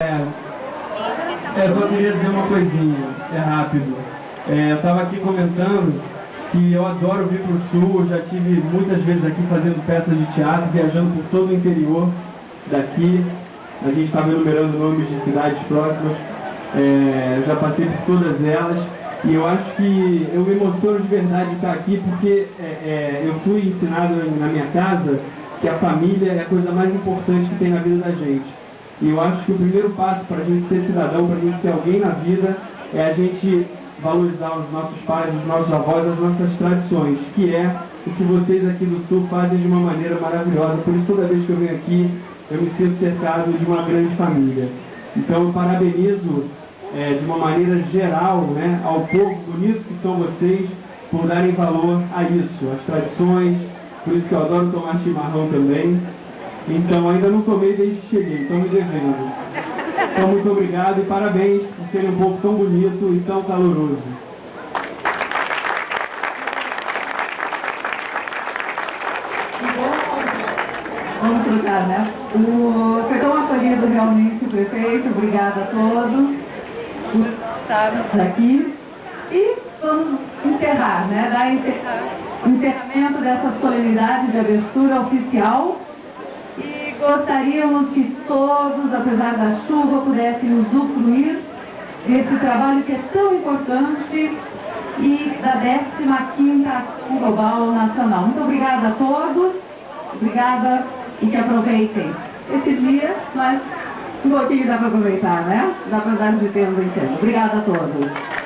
Eu só queria dizer uma coisinha, é rápido. Eu estava aqui comentando que eu adoro vir para o Sul, eu já estive muitas vezes aqui fazendo peças de teatro, viajando por todo o interior daqui. A gente estava enumerando nomes de cidades próximas, eu já passei por todas elas. E eu acho que eu me emociono de verdade de estar aqui porque eu fui ensinado na minha casa que a família é a coisa mais importante que tem na vida da gente. E eu acho que o primeiro passo para a gente ser cidadão, para a gente ser alguém na vida, é a gente valorizar os nossos pais, os nossos avós, as nossas tradições, que é o que vocês aqui do Sul fazem de uma maneira maravilhosa. Por isso, toda vez que eu venho aqui, eu me sinto cercado de uma grande família. Então, eu parabenizo de uma maneira geral, né, ao povo bonito que são vocês, por darem valor a isso, às tradições. Por isso que eu adoro tomar chimarrão também. Então, ainda não tomei desde que cheguei, estou me devendo. Então, muito obrigado e parabéns por serem um povo tão bonito e tão caloroso. Vamos trocar, né? Foi tão acolhido realmente o prefeito, obrigada a todos por estarmos aqui. E vamos encerrar, né? Dar encerramento dessa solenidade de abertura oficial. E gostaríamos que todos, apesar da chuva, pudessem usufruir desse trabalho que é tão importante e da 15ª Ação Global Nacional. Muito obrigada a todos, obrigada e que aproveitem esse dia, mas um pouquinho dá para aproveitar, né? Dá para dar de tempo em tempo. Obrigada a todos.